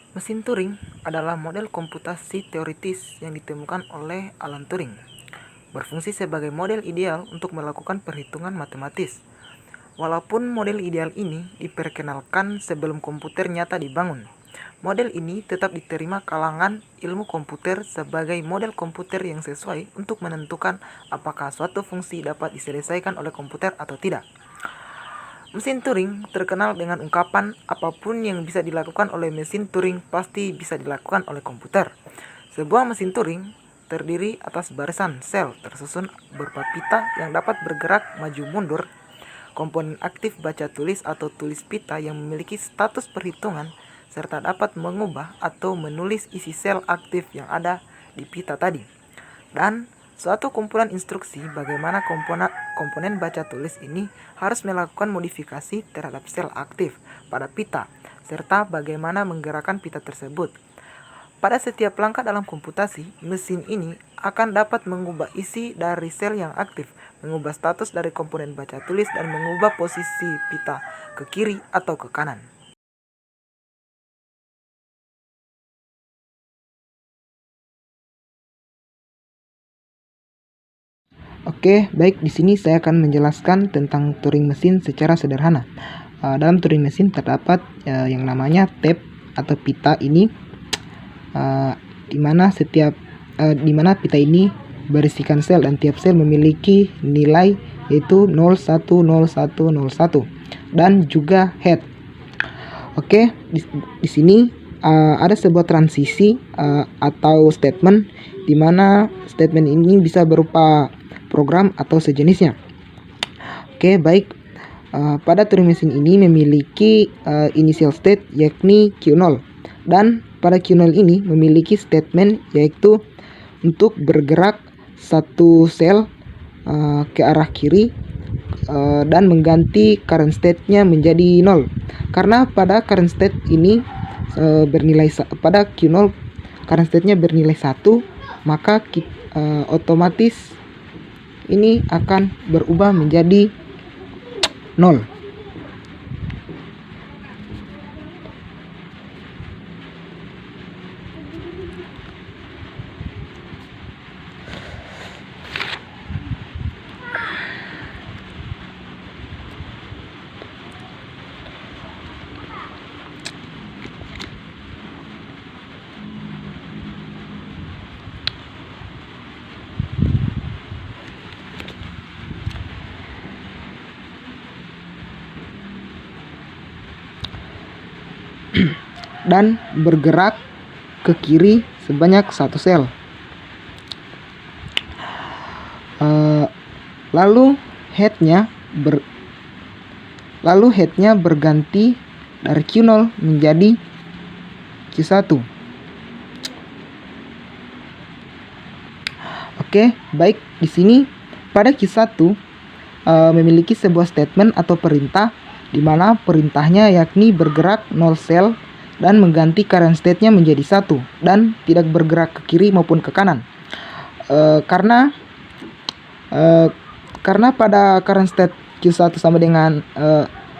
Mesin Turing adalah model komputasi teoritis yang ditemukan oleh Alan Turing, berfungsi sebagai model ideal untuk melakukan perhitungan matematis. Walaupun model ideal ini diperkenalkan sebelum komputer nyata dibangun, model ini tetap diterima kalangan ilmu komputer sebagai model komputer yang sesuai untuk menentukan apakah suatu fungsi dapat diselesaikan oleh komputer atau tidak. Mesin Turing terkenal dengan ungkapan apapun yang bisa dilakukan oleh mesin Turing pasti bisa dilakukan oleh komputer. Sebuah mesin Turing terdiri atas barisan sel tersusun berupa pita yang dapat bergerak maju mundur, komponen aktif baca tulis atau tulis pita yang memiliki status perhitungan, serta dapat mengubah atau menulis isi sel aktif yang ada di pita tadi. Dan suatu kumpulan instruksi bagaimana komponen baca tulis ini harus melakukan modifikasi terhadap sel aktif pada pita, serta bagaimana menggerakkan pita tersebut. Pada setiap langkah dalam komputasi, mesin ini akan dapat mengubah isi dari sel yang aktif, mengubah status dari komponen baca tulis, dan mengubah posisi pita ke kiri atau ke kanan. Oke, baik, di sini saya akan menjelaskan tentang Turing mesin secara sederhana. Dalam Turing mesin terdapat yang namanya tab atau pita ini, di mana pita ini berisikan sel dan tiap sel memiliki nilai yaitu 0, 1, 0, 1, 0, 1 dan juga head. Oke, di sini ada sebuah transisi atau statement di mana statement ini bisa berupa program atau sejenisnya. Oke, baik. Pada Turing mesin ini memiliki initial state yakni Q0, dan pada Q0 ini memiliki statement yaitu untuk bergerak satu sel ke arah kiri dan mengganti current state-nya menjadi 0. Karena pada current state ini pada Q0 current state-nya bernilai 1, maka otomatis ini akan berubah menjadi 0. Dan bergerak ke kiri sebanyak satu sel. Lalu headnya berganti dari Q0 menjadi Q1. Oke, baik, di sini pada Q1 memiliki sebuah statement atau perintah di mana perintahnya yakni bergerak 0 sel dan mengganti current state-nya menjadi 1 dan tidak bergerak ke kiri maupun ke kanan. Karena pada current state Q1 sama dengan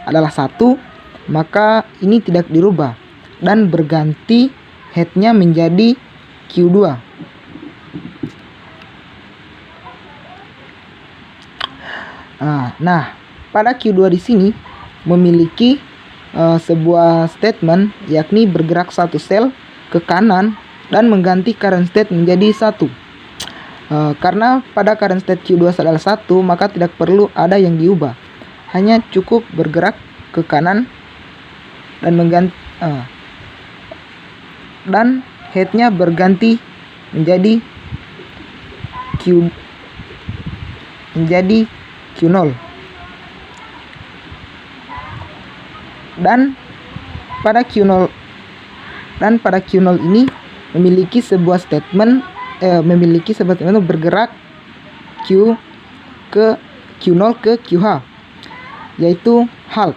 adalah 1, maka ini tidak dirubah dan berganti head-nya menjadi Q2. Nah, pada Q2 di sini memiliki sebuah statement yakni bergerak satu sel ke kanan dan mengganti current state menjadi 1. Karena pada current state Q2 adalah 1, maka tidak perlu ada yang diubah, hanya cukup bergerak ke kanan dan mengganti dan headnya berganti menjadi Q0. Dan pada Q0 ini memiliki sebuah statement bergerak Q0 ke QH, yaitu halt,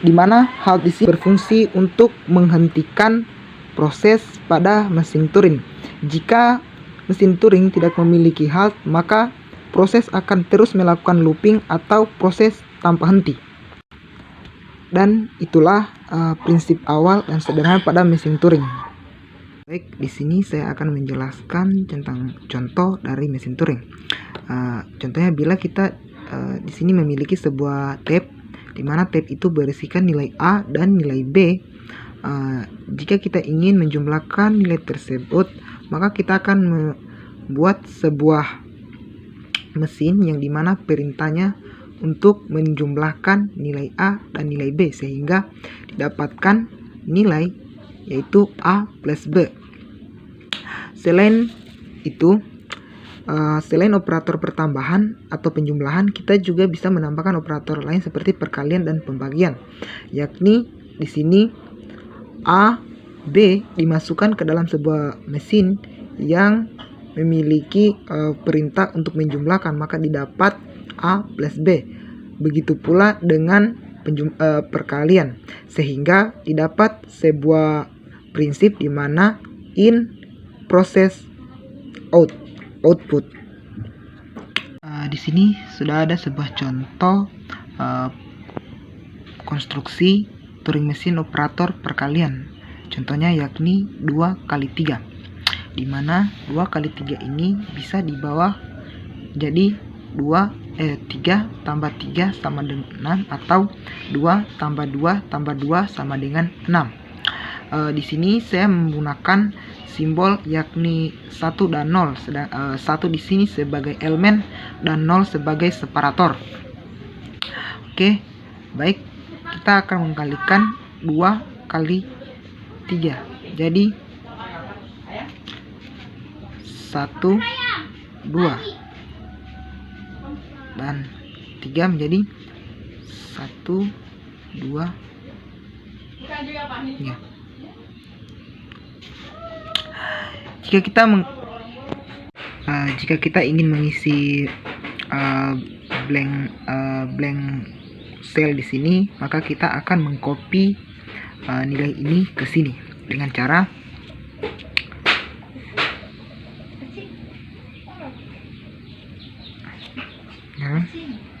di mana halt di sini berfungsi untuk menghentikan proses pada mesin Turing. Jika mesin Turing tidak memiliki halt, maka proses akan terus melakukan looping atau proses tanpa henti. Dan itulah prinsip awal dan sederhana pada mesin Turing. Baik, di sini saya akan menjelaskan tentang contoh dari mesin Turing. Contohnya bila kita di sini memiliki sebuah tab, di mana tab itu berisikan nilai A dan nilai B. Jika kita ingin menjumlahkan nilai tersebut, maka kita akan membuat sebuah mesin yang dimana perintahnya untuk menjumlahkan nilai A dan nilai B sehingga didapatkan nilai yaitu A plus B. Selain itu, selain operator pertambahan atau penjumlahan, kita juga bisa menambahkan operator lain seperti perkalian dan pembagian, yakni di sini A, B dimasukkan ke dalam sebuah mesin yang memiliki perintah untuk menjumlahkan, maka didapat A plus B. Begitu pula dengan perkalian, sehingga didapat sebuah prinsip di mana in proses output. Di sini sudah ada sebuah contoh konstruksi Turing mesin operator perkalian. Contohnya yakni 2 kali 3, di mana 2 kali 3 ini bisa dibawa jadi 3 tambah 3 sama dengan 6 atau 2 tambah 2 tambah 2 sama dengan 6. Di sini saya menggunakan simbol yakni 1 dan 0, sedang 1 di sini sebagai elemen dan 0 sebagai separator. Oke, baik, kita akan mengkalikan 2 kali 3. Jadi 1 2 dan 3 menjadi 1 2 ya. Jika kita ingin mengisi blank cell di sini, maka kita akan mengcopy nilai ini ke sini dengan cara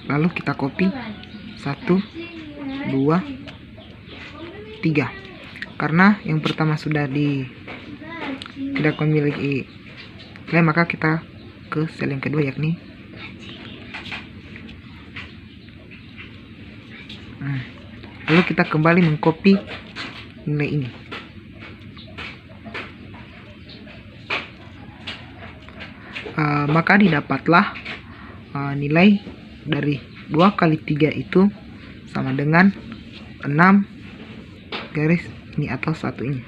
lalu kita copy 1 2 3. Karena yang pertama sudah tidak memiliki nilai, maka kita ke sel yang kedua yakni lalu kita kembali mengcopy nilai ini. Maka didapatlah nilai dari 2 kali 3 itu sama dengan 6 garis ini atau 1 ini.